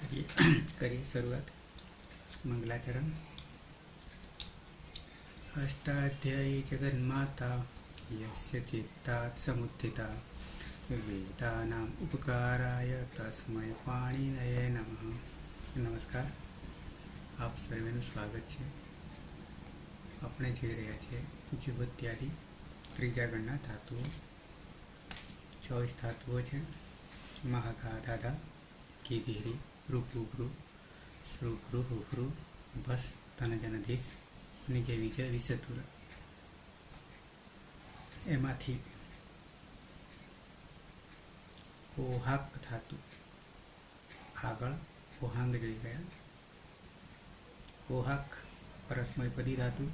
કરીએ શરૂઆત. મંગલાચરણ. અષ્ટાધ્યાયી જગન્માતા યસ્ય ચિત્તાत् સમુત્થિતા વેદાનામ ઉપકારાય તસ્મૈ પાણિનયે નમઃ. નમસ્કાર, આપ સર્વેનું સ્વાગત છે. આપણે જોઈ રહ્યા છીએ જુગત્યાદિ ત્રીજા ગણના ધાતુઓ. 24 ધાતુઓ છે. મહાઘા દાદા કીધીરી રૂપુભ્રુ શ્રુભ્રુ હુભ્રુ ભસ તનજનધીશ નિજે વિજય વિષતુર. એમાંથી ઓહાક ધાતુ આગળ ઓહાંગ જોઈ ગયા. ઓહાક પરસ્મયપદી ધાતુ.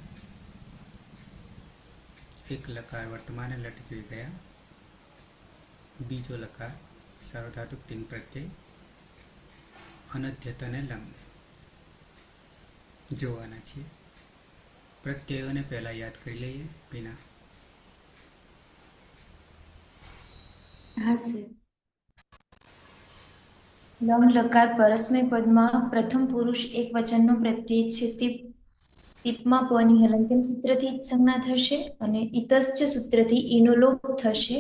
એક લકાર વર્તમાન લટ જોઈ ગયા. બીજો લકાર સાર્વધાતુક તિંગ પ્રત્યય અનધ્યતને લંગ જોવાના છીએ. પ્રત્યયોને પહેલા યાદ કરી લઈએ. પીના. હા સર. લંગ લકાર પરસ્મય પદમાં પ્રથમ પુરુષ એક વચનનો પ્રત્યય છે. ટીપમાં પની હલંત્યમ સૂત્રથી જ સંજ્ઞા થશે અને ઇતશ્ચ સૂત્રથી ઈનો લોપ થશે.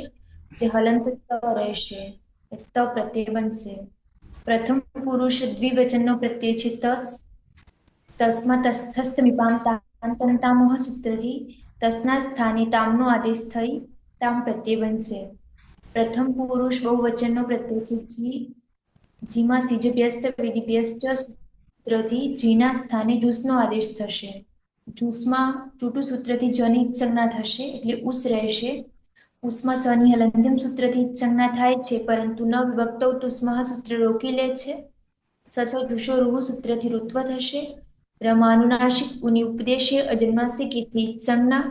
તે હલંત ત રહેશે. ત પ્રત્યય બનશે. પ્રથમ પુરુષ દ્વિવચનનો પ્રત્યય છે તસ. તસ્માં તસ્થસ્થ મિપામ તાંતંતામહ સૂત્રથી તસના સ્થાને તામનો આદેશ થઈ તામ પ્રત્યય બનશે. પ્રથમ પુરુષ બહુવચનનો પ્રત્યય છે જી. જીમાં સિજભ્યસ્ત વિધિભ્યસ્ત સૂત્રથી જીના સ્થાને જૂસનો આદેશ થશે. જૂસમાં ટૂટુ સૂત્રથી જની સંજ્ઞા થશે એટલે ઉસ રહેશે. ઉસમાં સની હલંત્યમ સૂત્રથી સંજ્ઞા થાય છે, પરંતુ ન વિભક્તૌ તુસ્મઃ સૂત્ર રોકી લે છે. સસ ઋષો રૂહ સૂત્રથી ઋત્વ થશે. રમાનુનાસિક ઉની ઉપદેશે અજન્માસિકથી સંજ્ઞા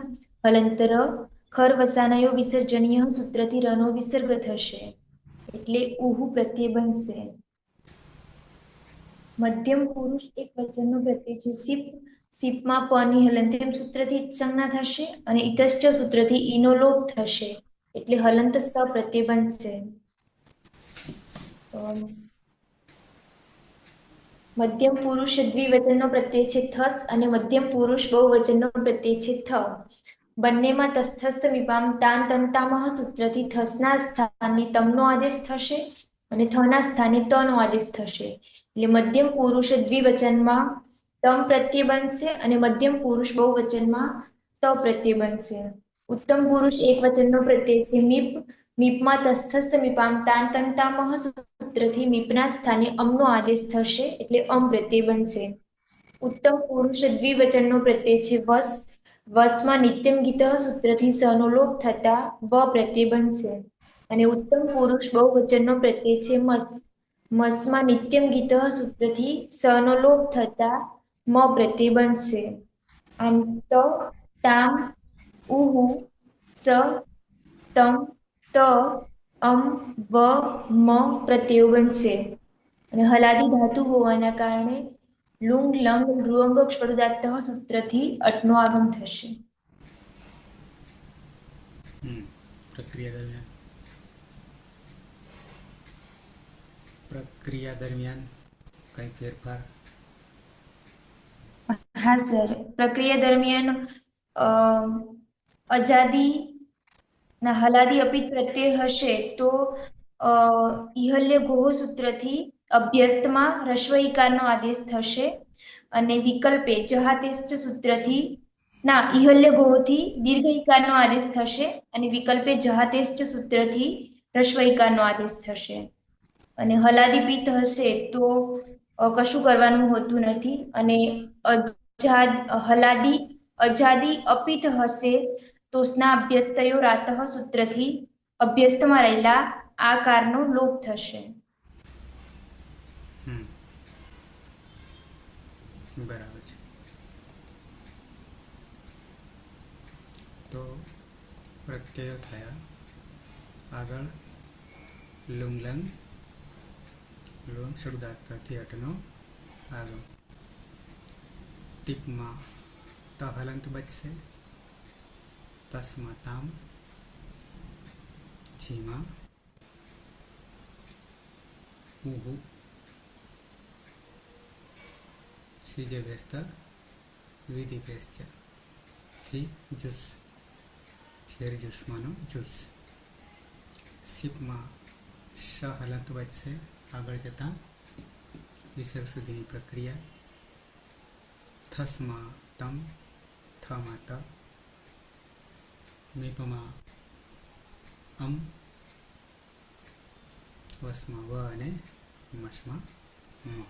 હલંતર ખર વસાનયો વિસર્જનીય સૂત્રથી રનો વિસર્ગ થશે એટલે ઉહુ પ્રત્યય બનશે. મધ્યમ પુરુષ એક વચનનો પ્રત્યય છે સિપ. સિપમાં પની હલંત્યમ સૂત્રથી સંજ્ઞા થશે અને ઇતશ્ચ સૂત્રથી ઈનો લોપ થશે એટલે હલંત સ પ્રત્યય બનશે. મધ્યમ પુરુષ દ્વિવચનનો પ્રત્યય છે થસ અને મધ્યમ પુરુષ બહુવચનનો પ્રત્યય છે થ. બંનેમાં તસ્થસ્થ વિપામ તાંતંતામહ સૂત્રથી થસના સ્થાને તમનો આદેશ થશે અને થના સ્થાને તનો આદેશ થશે. એટલે મધ્યમ પુરુષ દ્વિવચનમાં તમ પ્રત્યય બનશે અને મધ્યમ પુરુષ બહુવચનમાં ત પ્રત્યય બનશે. ઉત્તમ પુરુષ એક વચનનો પ્રત્યય છે મીપ. મીપમાં તસ્થસ્થ મીપામ તાંતંતામહ સૂત્રથી મીપના સ્થાને અમનો આદેશ થશે એટલે અમ પ્રત્યય બનશે. ઉત્તમ પુરુષ દ્વિવચનનો પ્રત્યય છે વસ. વસમાં નિત્યમ ગીત સૂત્રથી સનો લોપ થતા વ પ્રત્યય બનશે. અને ઉત્તમ પુરુષ બહુવચનનો પ્રત્યય છે મસ. મસમાં નિત્યમ ગીત સૂત્રથી સનો લોપ થતા મ પ્રત્યય બનશે. આમ ત તામ ઉહુ સ તમ ત અમ વ મ પ્રત્યયો બનશે. અને હલાદી ધાતુ હોવાના કારણે લુંગ લંગ રુઅંગ ક્ષળુદાત્ત સૂત્રથી અટનો આગમ થશે. પ્રક્રિયા દરમિયાન કંઈ ફેરફાર? હા સર. પ્રક્રિયા દરમિયાન અજાદી ના હલાદી અપિત પ્રત્યય હશે તો ઈહલ્ય ગોહ સૂત્રથી અભ્યસ્તમાં રસ્વ ઈકારનો આદેશ થશે અને વિકલ્પે જહાતેશ્ચ સૂત્રથી ઈહલ્ય ગોહથી દીર્ઘ ઈકારનો આદેશ થશે અને વિકલ્પે જહાતેશ્ચ સૂત્રથી રસ્વ ઈકારનો આદેશ થશે. અને હલાદી પિત્ત હશે તો કશું કરવાનું હોતું નથી અને હલાદી અજાદી અપિત હશે તો સ્ના અભ્યસ્તયો રાતઃ સૂત્રથી અભ્યસ્તમાં રહેલા આકારનો લોપ થશે. બરાબર છે. તો પ્રત્યયો થયા. આગળ લુંગલંગ લુંગ ષડુદાત્તથી અટનો આગમ. ટીપમાં ત હલંત બચશે. તસ્માં તામ. જીમાં ઉહુ સીજે વ્યસ્ત વિધિ ભેસ છે. થી જ્યુસ ઝેર જ્યુસમાંનો જ્યુસ. સીપમાં શ હલંત વધશે આગળ જતાં વિસર્ગ સુધીની પ્રક્રિયા. થસમાં તમ, થમાં ત, મીપમાં અમ, વસમાં વ અને મસમાં મ.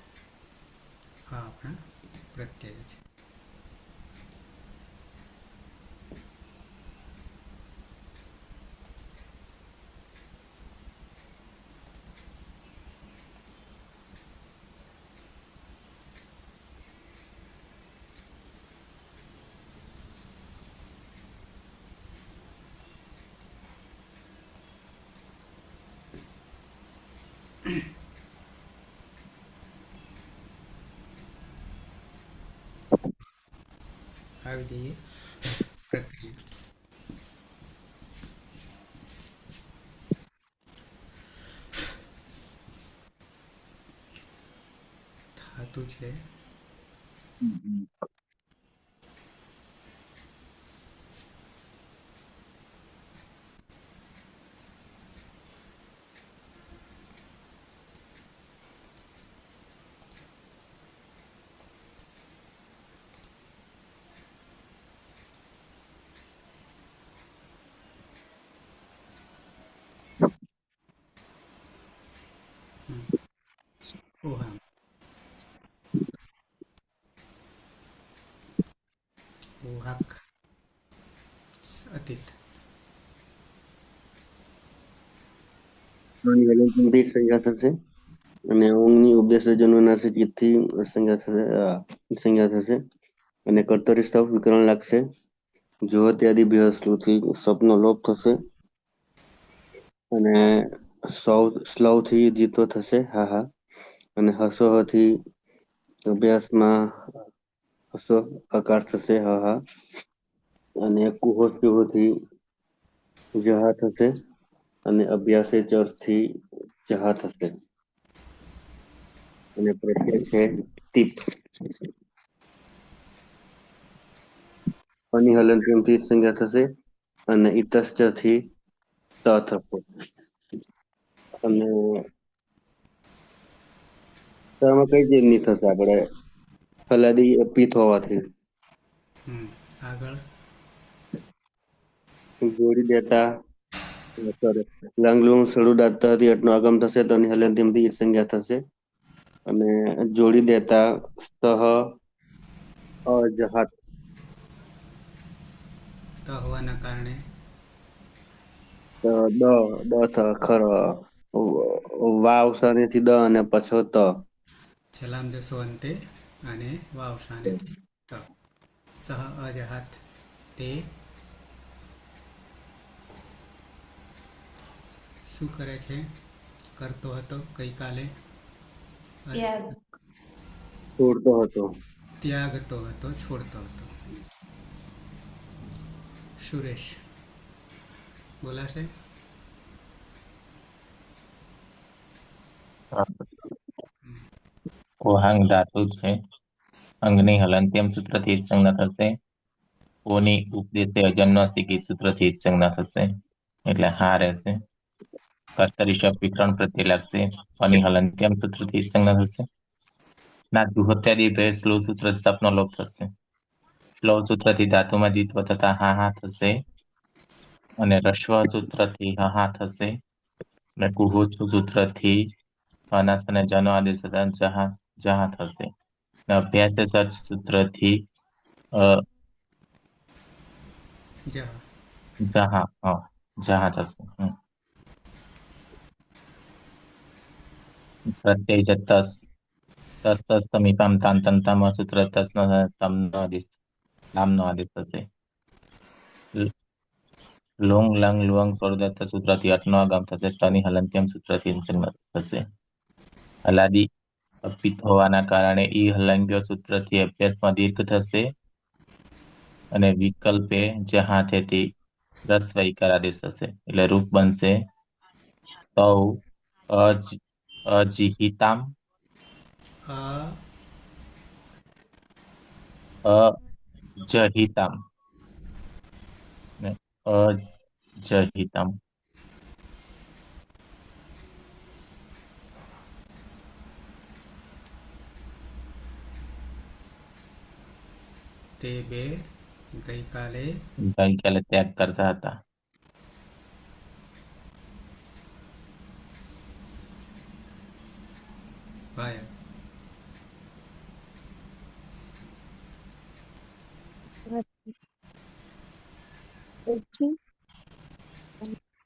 આ આપણા પ્રત્યય છે. આવી જઈએ પ્રક્રિયા. ધાતુ છે ઓહા, ઓહાક, અતીત. આની વેલેન્ટિનથી સંજ્ઞા થશે અને ઊંઘની ઉપદેશ જન્મનાર ચિત્તથી સંજ્ઞા થશે અને કર્તરી સ્તવ વિકરણ લાગશે. જો ત્યાદિ ભ્યસલુથી સ્વપ્ન લોપ થશે અને સ્લવથી જીતો થશે હા હા અને હસોહથી અભ્યાસમાં હસો આકાર થશે હા હા અને કુહોથી જહા થશે અને અભ્યાસે ચર્ચથી જહા થશે અને પ્રત્યય છે ટીપ. અની હલંત્યમથી સંજ્ઞા થશે અને ઇતશ્ચ થી ત થશે અને આમાં કઈ ચીજની થશે આપણે ફલાદી પિત્ત હોવાથી આગળ જોડી દેતા સોરી લંગલુંગ સડું દાંતથી અટનો આગમ થશે તો એની હલંત્યમથી સંજ્ઞા થશે અને જોડી દેતા સ્તઃ અજહાત ત હોવાના કારણે દ દ ખર વાવ સાનેથી દ અને પછો ત છલામ જશો અંતે અને વાવ શાનેથી ત. સહ અજહાત તે શું કરે છે? કરતો હતો ગઈકાલે. ત્યાગ, છોડતો હતો. ત્યાગતો હતો, છોડતો હતો. સુરેશ બોલાશે? ઓહાંગ ધાતુ છે. અંગની હલંત્યમ સૂત્રથી જ સંજ્ઞા થશે. ઓની ઉપદેશે અજન્માસિકી સૂત્રથી જ સંજ્ઞા થશે એટલે હા રહેશે. કર્તરી શબ્દ વિકરણ પ્રત્યે લાગશે. અની હલંત્યમ સૂત્રથી જ સંજ્ઞા થશે. ના દુહત્યાદી ભેર સ્લો સૂત્ર સપનો લોપ થશે. સ્લો સૂત્રથી ધાતુમાં જીતવો થતા હા હા થશે અને રસ્વ સૂત્રથી હા હા થશે અને કુહુ સૂત્રથી અનાસ અને જનો આદેશ થતા જહા જહા થશે. અને અભ્યાસ સર્ચ સૂત્રથી જા જહા જહા થશે. પ્રત્યય છે તસ તસ તસ તમીપામ તાન તંતામ સૂત્ર તસ નો તમનો આદેશ નામનો આદેશ થશે. લોંગ લંગ લુઅંગ સોળદત્ત સૂત્રથી અટનો આગમ થશે. સ્ટની હલંત્યમ સૂત્રથી થશે. હલાદી અપિત હોવાના કારણે ઈ હલંગ્ય સૂત્રથી અભ્યાસમાં દીર્ઘ થશે અને વિકલ્પે જહાથેથી રસ્વ ઈકાર આદેશ થશે એટલે રૂપ બનશે તૌ અજિહિતામ અ અજહિતમ ને અજહિતમ. તે બે ગઈકાલે ગઈકાલે ત્યાગ કરતા હતા. વાયા.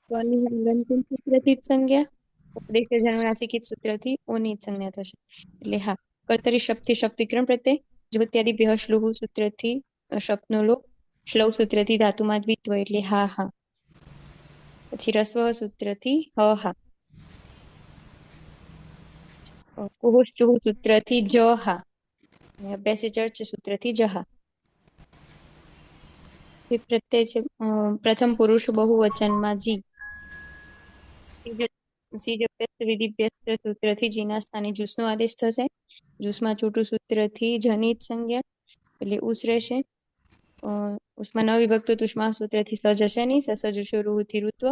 અંતિમ સૂત્રથી જ સંજ્ઞા ઉપદેશ જન્મનાસિકિત સૂત્રથી ઓની જ સંજ્ઞા થશે. એટલે હા, કર્તરી શબ્દથી શબ્દ વિક્રમ પ્રત્યે, જ્યોત્યાદિ શ્લુહ સૂત્રથી શબ્દનો લોપ, શ્લવ સૂત્રથી ધાતુમાં દ્વિત્વ એટલે હા હા. પછી રસ્વ સૂત્રથી હ હા. કુહુષ ચુહુ સૂત્રથી જ હા. અને અભ્યાસી ચર્ચ સૂત્રથી જહા. પ્રત્યય છે પ્રથમ પુરુષ બહુવચનમાં જી. વિધિભ્યસ્ત સૂત્રથી જીના સ્થાને જૂસનો આદેશ થશે. જૂસમાં ચોટું સૂત્રથી જની જ સંજ્ઞા એટલે ઉસ રહેશે. ઉષ્મા ન વિભક્ત તુષ્મા સૂત્રથી સજ હશે નહીં. સસજુષો રૂહથી ઋત્વ.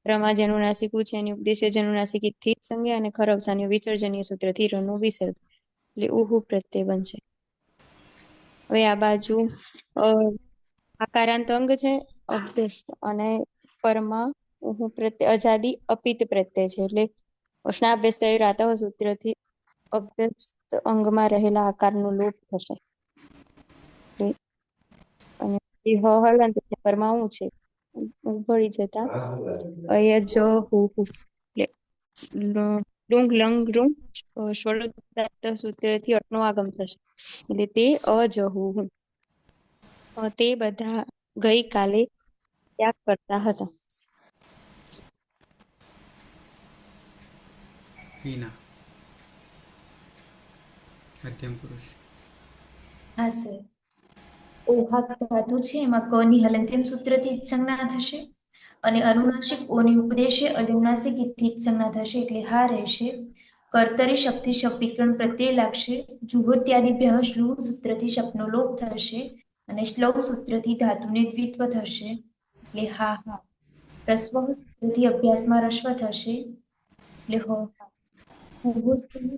રમા જનુનાસિક છે એની ઉપદેશ્ય જનુનાસિક થી જ સંજ્ઞા અને ખરવસાન્ય વિસર્જનીય સૂત્રથી રનો વિસર્ગ એટલે ઉહુ પ્રત્યય બનશે. હવે આ બાજુ આકારાંત અંગ છે અભ્યસ્ત અને પરમાં ઉહુ પ્રત્યય અજાદી અપિત પ્રત્યય છે એટલે સ્નાભ્યસ્ત રાતવ સૂત્રથી અભ્યસ્ત અંગમાં રહેલા આકારનો લોપ થશે. અને હલંત પરમાં હું છે ભળી જતા અય જ હુ એટલે ડુંગ લંગ રૂંગ સ્વરોદાત્ત સૂત્રથી અટનો આગમ થશે એટલે તે અજહુ હું. તે બધા ગઈકાલે ત્યાગ કરતા હતા. વિના. મધ્યમ પુરુષ. હા સર. ઓહાક ધાતુ છે એમાં ક ની હલંત્યમ સૂત્રથી જ સંજ્ઞા થશે અને અનુનાસિક ઓની ઉપદેશે અનુનાસિક થી જ સંજ્ઞા થશે એટલે હા રહેશે. કર્તરી શક્તિ શબ્દ વિકરણ પ્રત્યય લાગશે. જુહોત્યાદિભ્ય શ્લુહ સૂત્રથી શબ્દનો લોપ થશે અને શ્લવ સૂત્રથી ધાતુને દ્વિત્વ થશે એટલે હા હા. રસ્વ સૂત્રથી અભ્યાસમાં રસ્વ થશે એટલે હ હા.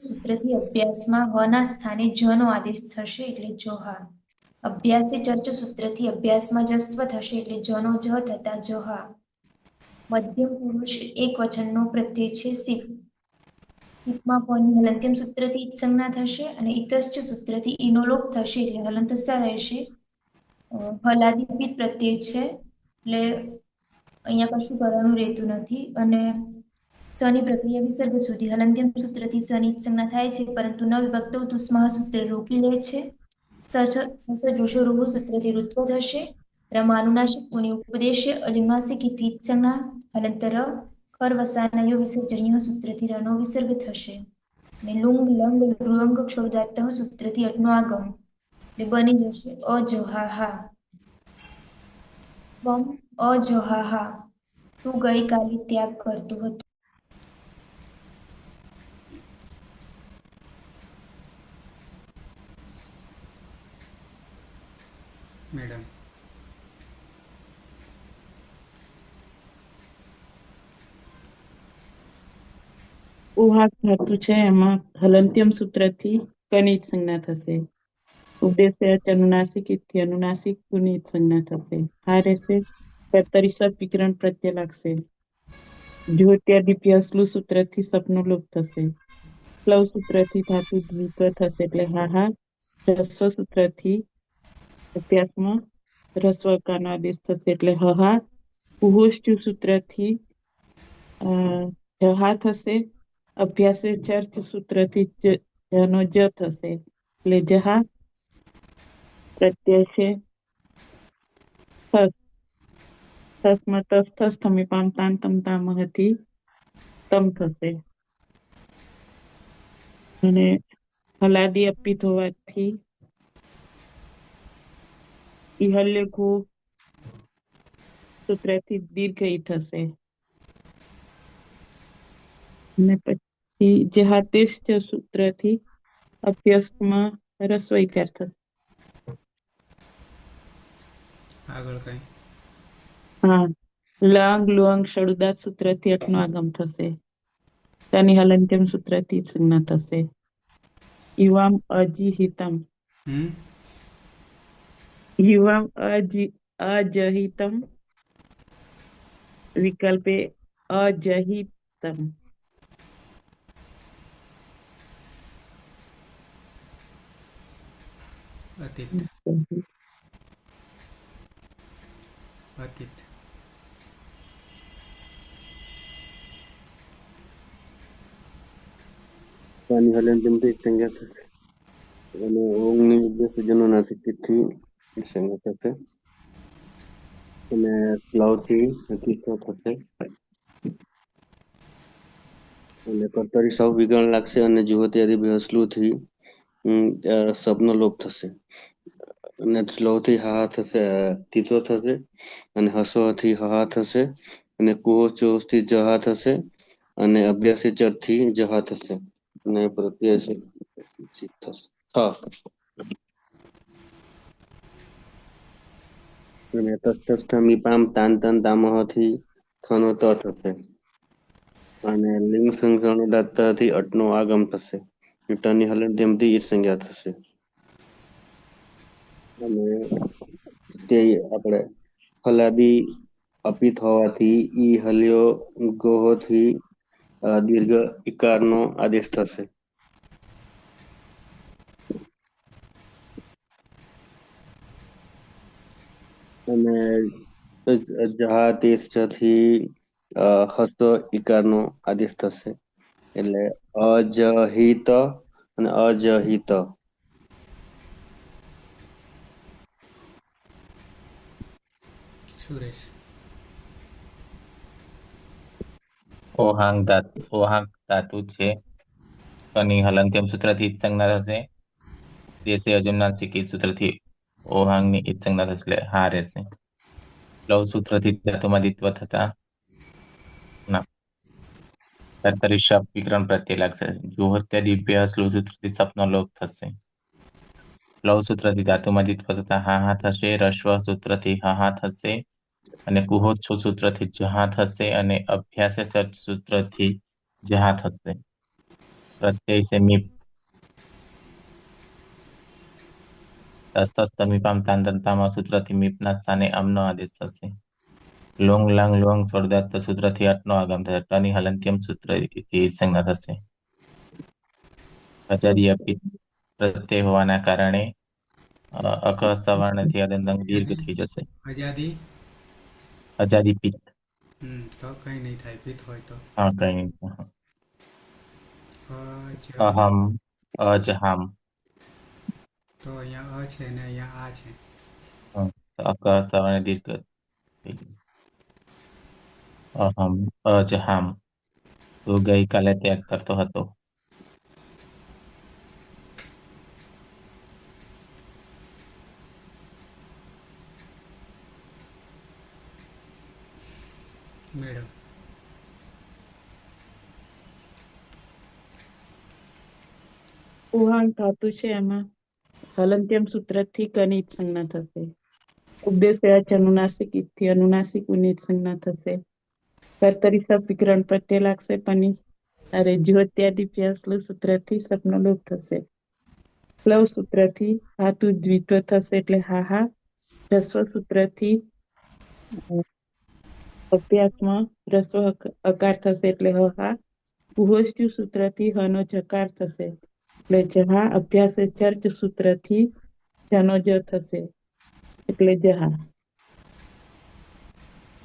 સૂત્રથી અભ્યાસમાં હ ના સ્થાને જ નો આદેશ થશે એટલે જો હા. અભ્યાસી ચર્ચ સૂત્રથી અભ્યાસમાં જસ્વ થશે એટલે જનો જ થતા જહા. મધ્યમ પુરુષ એક વચનનો પ્રત્યય છે સિપ. સિપમાં પની હલંત્યમ સૂત્રથી જ સંજ્ઞા થશે અને ઇતશ્ચ સૂત્રથી ઈનો લોપ થશે એટલે હલંત સા રહેશે. હલાદિપિત પ્રત્યય છે એટલે અહીંયા કશું કરવાનું રહેતું નથી અને સની પ્રક્રિયા વિસર્ગ સુધી હલંત્યમ સૂત્રથી સની સંજ્ઞા થાય છે પરંતુ ન વિભક્ત તુસ્મહ સૂત્ર રોકી લે છે. સસજુષો રૂહ સૂત્રથી ઋત્વ થશે. રમાનુનાસિક પુની ઉપદેશ્ય અનુનાસિક થી સંજ્ઞા હલંતર ખરવસાનયો વિસર્જનીય સૂત્રથી રનો વિસર્ગ થશે. અને લુંગ લંગ લૃંગ ક્ષોદાત્ત સૂત્રથી અટનો આગમ એટલે બની જશે અજહાહા. ત્વમ અજહાહા. તું ગઈકાલે ત્યાગ કરતું હતું. મેડમ. ઉહાક ધાતુ છે એમાં હલંત્યમ સૂત્રથી કની જ સંજ્ઞા થશે. ઉપદેશ્ય અનુનાસિક થી અનુનાસિક કુની જ સંજ્ઞા થશે. હા રહેશે. કર્તરી શબ્દ વિકરણ પ્રત્યય લાગશે. જ્યોત્યાદિપ્ય શ્લુ સૂત્રથી સપનું લોપ થશે. પ્લવ સૂત્રથી ધાતુ દ્વિત્વ થશે એટલે હા હા. રસ્વ સૂત્રથી અભ્યાસમાં રસ્વકાનો આદેશ થશે એટલે હા. કુહોષ્ટુ સૂત્રથી જહા થશે. અભ્યાસ ચર્ચ સૂત્રથી જનો જ થશે એટલે જહા. પ્રત્યય છે થસમાં તસ થમીપામ તાન તમ તામહથી તમ થશે અને હલાદી અપિત હોવાથી ઇહલ્ય ઘુ સૂત્રથી દીર્ઘ ઈ થશે અને પછી જેહાતિષ્ઠ સૂત્રથી અભ્યસ્તમાં રસ્વઈકાર થશે. આગળ કઈ હા, લંગ લુઅંગ ષડુદાત સૂત્રથી અટનો આગમ થશે. તની હલંત્યમ સૂત્રથી સંજ્ઞા થશે. યુવામ અજીહિતમ. યુવામ અજહિતમ વિકલ્પે અજહિતમ. અતીત અતીત પાણી હલનચલનથી સંજ્ઞા થશે અને ઊંઘની ઉદ્દેશ્ય જન્મનાસિક તિથિ સંજ્ઞા થશે અને સ્લાવથી તીર્થો થશે અને કર્તરી સૌ વિગણ લાગશે અને જુઓ ત્યારે બેસલુંથી સબનો લોપ થશે અને સ્લોથી હા થશે તીતો થશે અને હસોથી હા થશે અને કુહો ચોથી જહા થશે અને અભ્યાસી ચરથી જહા થશે અને પ્રત્યય થશે અને તસ્થમી પામ તાન તન તામહથી થનો ત થશે અને લિંગ સંખ્યાનો દાતાથી અટનો આગમ થશે ટની હલન તેમથી ઈટ સંજ્ઞા થશે અને તે આપણે ફલાદી અપિત હોવાથી ઈ હલ્યો ગોહોથી દીર્ઘ ઇકારનો આદેશ થશે અને જહાથી હસ્ત ઇકારનો આદેશ થશે એટલે અજહિત અને અજહિત સુરેશ ઓહાંગ ધાતુ છે. કની હલંત્યમ સૂત્રથી ઈદ સંજ્ઞા થશે. દેશે અજમનાસિક ઈદ સૂત્રથી ઓહાંગની ઈદ સંજ્ઞા થશે એટલે હા રહેશે. લવ સૂત્રથી ધાતુમાં દ્વિત્વ થતા ના કર્તરી શબ્દ વિકરણ પ્રત્યય લાગશે. જુહોત્ય દિવ્ય સ્લો સૂત્રથી સપનો લોપ થશે. લવ સૂત્રથી ધાતુમાં દ્વિત્વ થતા હા થશે. રસ્વ સૂત્રથી હા થશે અને કુહોચ્છો સૂત્રથી જહા થશે અને અભ્યાસ સર્ચ સૂત્રથી જહા થશે. પ્રત્યય છે મીપ. તસ્તમીપામ તાંતંતામાં સૂત્રથી મીપના સ્થાને અમનો આદેશ થશે. લોંગ લાંગ લોંગ સ્વર્દાત્ત સૂત્રથી અટનો આગમ થશે. ટની હલંત્યમ સૂત્રથી સંજ્ઞા થશે. અજાદી અપિત પ્રત્યય હોવાના કારણે અક સવર્ણથી અદંતંગ દીર્ઘ થઈ જશે. આઝાદી અજાદી પિત્ત તો કઈ નહીં થાય પિત હોય તો હા કઈ નહીં. અહમ અજહામ તો અહીંયા અ છે ને અહીંયા આ છે અક સવર્ણ દીર્ઘ થઈ જશે. અહમ અજહામ તું ગઈકાલે ત્યાગ કરતો હતો. મેળવ ઉહાંગ ધાતુ છે એમાં હલંત્યમ સૂત્રથી કની સંજ્ઞા થશે. ઉપદેશ અનુનાસિક ઈથી અનુનાસિક ઉની સંજ્ઞા થશે. કર્તરી સબ વિકરણ પ્રત્યય લાગશે પની અરે જ્યોત્યાદિ પ્યાસલ સૂત્રથી સપનો લોપ થશે. પ્લવ સૂત્રથી ધાતુ દ્વિત્વ થશે એટલે હા. રસ્વ સૂત્રથી અભ્યાસમાં રસ્વ અકાર થશે એટલે હા. કુહોષ્યુ સૂત્રથી હનો જકાર થશે એટલે જહા. અભ્યાસ ચર્ચ સૂત્રથી જનો જ થશે એટલે જહા.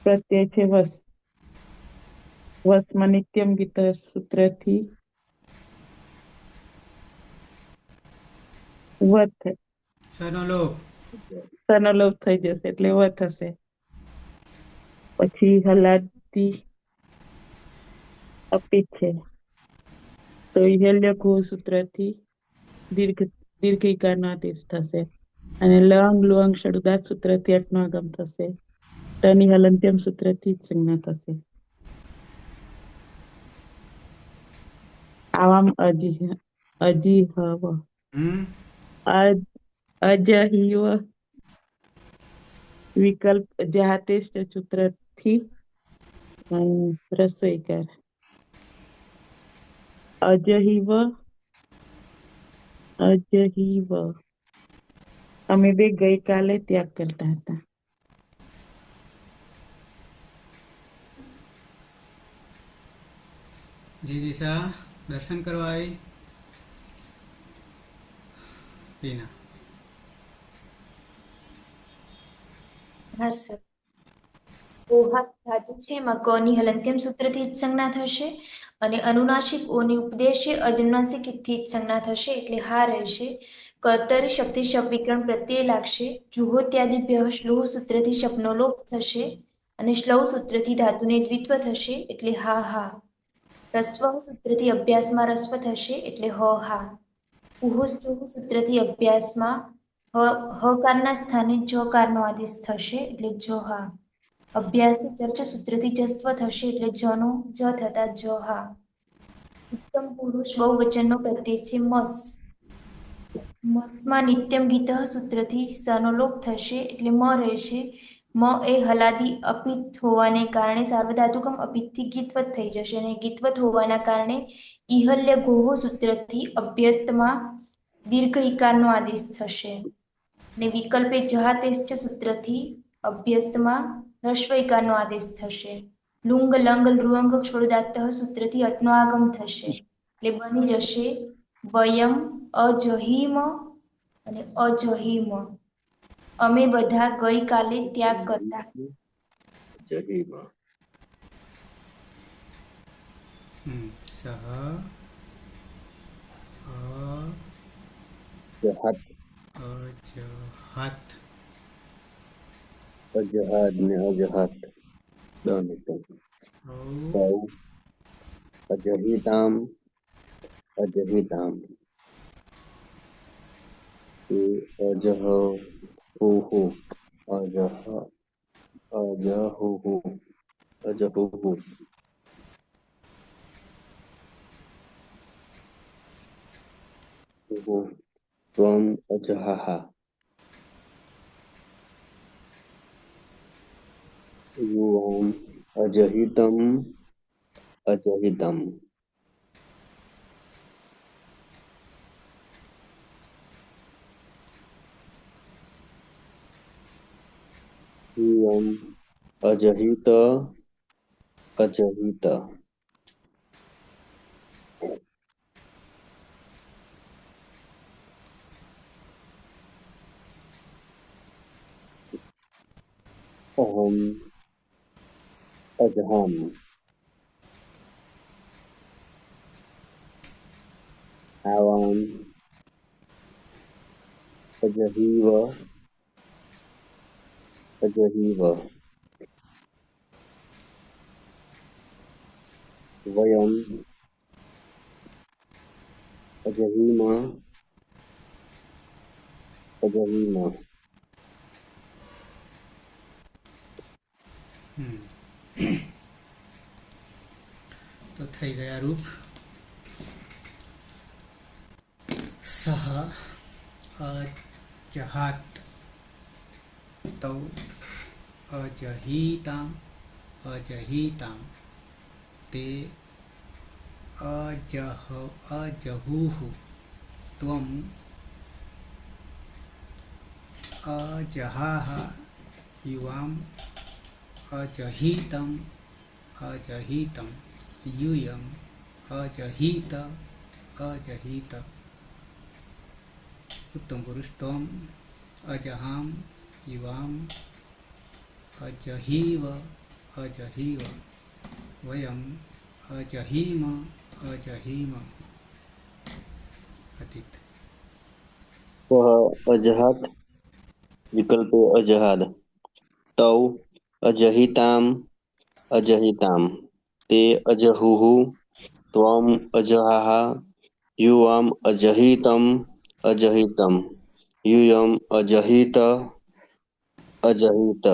પ્રત્યય છે વસ. વસમાં નિત્યમ ગીત સૂત્રથી વધ સનો લોપ સનો લોપ થઈ જશે એટલે વ થશે. પછી હલાદી અપિત છે તો ઈહલ્ય કુહ સૂત્રથી દીર્ઘિકારનો આદેશ થશે અને લંગ લુઅંગ ષડુદાત સૂત્રથી અટનો આગમ થશે. ટની હલંત્યમ સૂત્રથી જ સંજ્ઞા થશે. આવામ અજીહવ અજહિવ વિકલ્પ જાતે સૂત્રથી રસોઈકાર. અજહીવ અમે બે ગઈકાલે ત્યાગ કરતા હતા. જી દિશા દર્શન કરવા આવી. પીના હા સર. ઓહાક ધાતુ છે એમાં ક ની હલંત્યમ સૂત્રથી જ સંજ્ઞા થશે અને અનુનાસિક ઓ ની ઉપદેશે અજનુનાસિક થી જ સંજ્ઞા થશે એટલે હા રહેશે. કર્તરી શક્તિ શપ વિકરણ પ્રત્યય લાગશે. જુહોત્યાદિભ્ય શ્લોહ સૂત્રથી શપનો લોપ થશે અને શ્લવ સૂત્રથી ધાતુને દ્વિત્વ થશે એટલે હા હા. રસ્વ સૂત્રથી અભ્યાસમાં રસ્વ થશે એટલે હ હા. ઉહુસ્તુહ સૂત્રથી અભ્યાસમાં હકારના સ્થાને જકારનો આદેશ થશે એટલે જ હા. અભ્યાસી ચર્ચ સૂત્રથી જસ્વ થશે એટલે જનો જ થતા જ હા. ઉત્તમ પુરુષ બહુવચનનો પ્રત્યય છે મસ. મસમાં નિત્યમ ગીત સૂત્રથી સનો લોપ થશે એટલે મ રહેશે. મ એ હલાદી અપિત હોવાને કારણે સાર્વધાતુકમ અપિતથી ગીતવત થઈ જશે અને ગીતવત હોવાના કારણે ઈહલ્ય ગોહ સૂત્રથી અભ્યસ્તમાં દીર્ઘ ઇકારનો આદેશ થશે અને વિકલ્પે જહાતેશ્ચ સૂત્રથી અભ્યસ્તમાં હ્રસ્વ ઇકારનો આદેશ થશે. લુંગ લંગ લૃઅંગ ક્ષોરદાત્ત સૂત્રથી અટનો આગમ થશે એટલે બની જશે વયમ અજહીમ અને અજહીમ. અમે બધા ગઈકાલે ત્યાગ કરતા. જહીમ. સહ જહાદ અજહાત. અજહાદ ને અજહાત બંને ઔ અજહિતામ અજહિતામ તે અજહુહુ અજહુહુ અજહુહુ ત્વમ અજહાહા યુવામ અજહિતમ અજહિતમ યુવામ અજહિત અજહિત અહમ અજહમ આવામ અજહીવ અજહીવ વયમ અજહીમ અજહીમ. તો થઈ ગયા રૂપ. સહ અજહાત તૌ અજહિતામ અજહિતામ તે અજહુહુ ત્વમ અજહાહા યુવામ અજહિતમ અજહિતમ યુયમ અજહિત અજહિત. ઉત્તમ પુરુષ ત્વમ અજહામ યુવામ અજહીવ અજહીવ વયમ અજહીમ અજહીમ. અતીત. અજહાત વિકલ્પે અજહાદ તૌ અજહિતામ અજહિતામ તે અજહુહુ ત્વમ અજહાહા યુવામ અજહિતમ અજહિતમ યુયમ અજહિત અજહિત.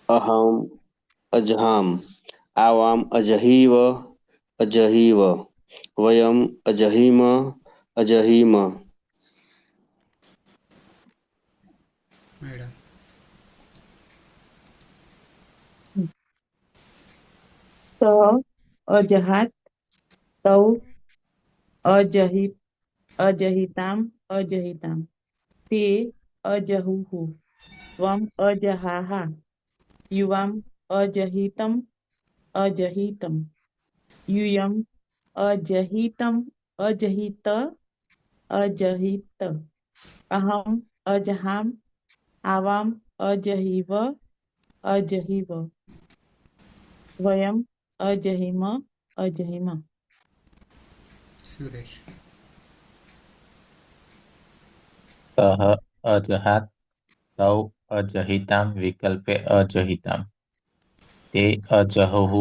અહમ અજહામ આવામ અજહીવ અજહીવ વયમ અજહીમ અજહીમ. મેડમ अजहात तौ अजहित अजहिताम अजहिताम ते अजहुः त्वम् अजहाः युवाम् अजहितम् अजहितम् यूयम् अजहितम् अजहित अजहित अहम् अजहाम आवाम अजहिव अजहिव वयम् अजहिम अजहिम સુરેશ. सः अजहात् तौ अजहितां विकल्पे अजहितां ते अजहुः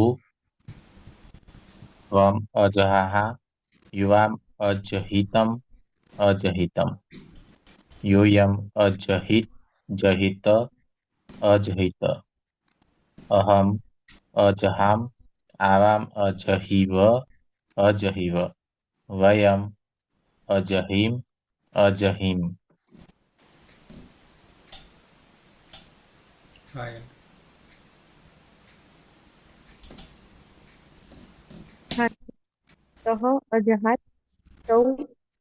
त्वम् अजहाः युवाम् अजहितम् अजहितम् यूयम् अजहित जहित अजहित अहम् अजहाम आवाम अजहिव अजहिव वयम् अजहिम अजहिम પાયલ. सः अजहात् तौ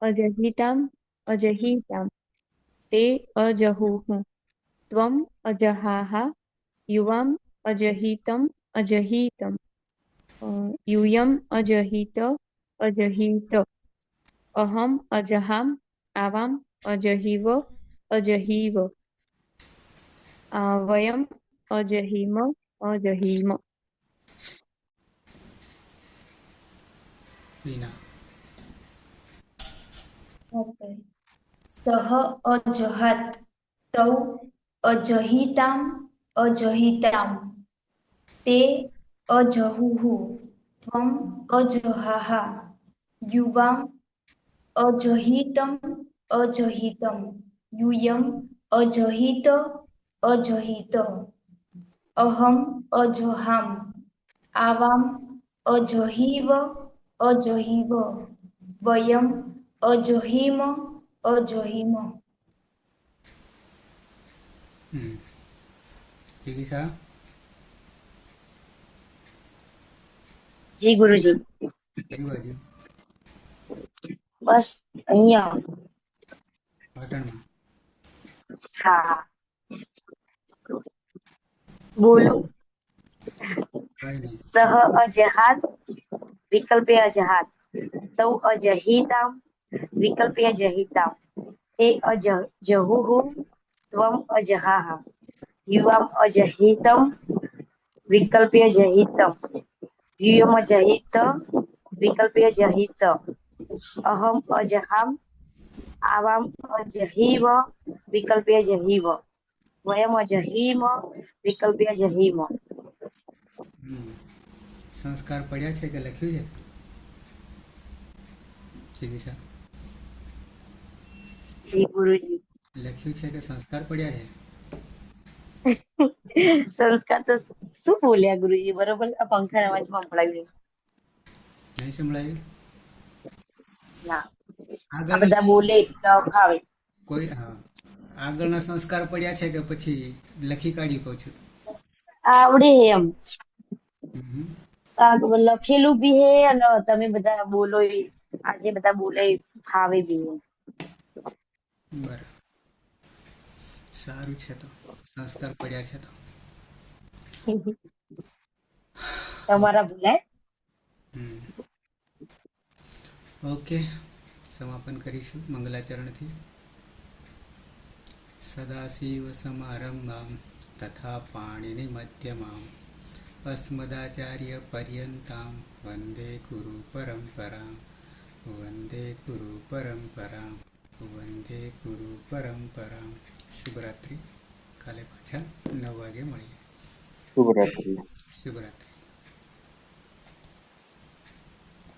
अजहिताम् अजहिताम् ते अजहुः त्वम् अजहाः युवाम् अजहितम् अजहितम् यूयम् अजहित अजहित अहम् अजहाम् आवाम् अजहिव अजहिव वयम् अजहिम अजहिम વીના. सः अजहात् तौ अजहिताम् अजहिताम् ते अजहुः त्वम् अजहाः युवाम् अजहितम् अजहितम् यूयम् अजहित अजहित अहम् अजहाम् आवाम् अजहिव अजहिव वयम् अजहिम अजहिम ચિકિત્સા. જી ગુરુજી. કઈ બાજુ? બસ અહીંયા. પાટણમાં. હા બોલો. કઈ નહીં. સહ અજહાત વિકલ્પે અજહાત તૌ અજહિતામ વિકલ્પે અજહિતામ તે અજહુઃ ત્વમ અજહાહ યુવામ અજહિતમ વિકલ્પે અજહિતમ યુયમ અજહિત વિકલ્પે અજહિત અહમ અજહામ आवाम अजहीव विकल्पे अजहीव वयम अजहीम विकल्पे अजहीम સંસ્કાર પડ્યા છે કે લખ્યું છે? ચિકિત્સા. जी गुरुजी. લખ્યું છે કે સંસ્કાર પડ્યા છે? संस्कार तो શું બોલ્યા ગુરુજી? બરોબર આ પંખા અવાજમાં સંભળાયું નહીં સંભળાયું? ના આ આગળના બધા બોલે એટલે ફાવે. કોઈ હા, આગળના સંસ્કાર પડ્યા છે કે પછી લખી કાઢી કહું છું? આવડે એમ હમ. લખેલું બી હે અને તમે બધા બોલો એ આજે બધા બોલે ફાવે બી હે. બરાબર, સારું છે. તો સંસ્કાર પડ્યા છે તો તમારા બોલાય. ઓકે, સમાપન કરીશું મંગલાચરણથી. સદાશિવ સમારંભામ તથા પાણીની મધ્યમામ અસ્મદાચાર્ય પર્યંતામ વંદે ગુરુ પરંપરામ વંદે ગુરુ પરંપરામ વંદે ગુરુ પરંપરામ. શુભરાત્રિ. કાલે પાછા 9 વાગે મળીએ. શુભરાત્રી. શુભરાત્રિ.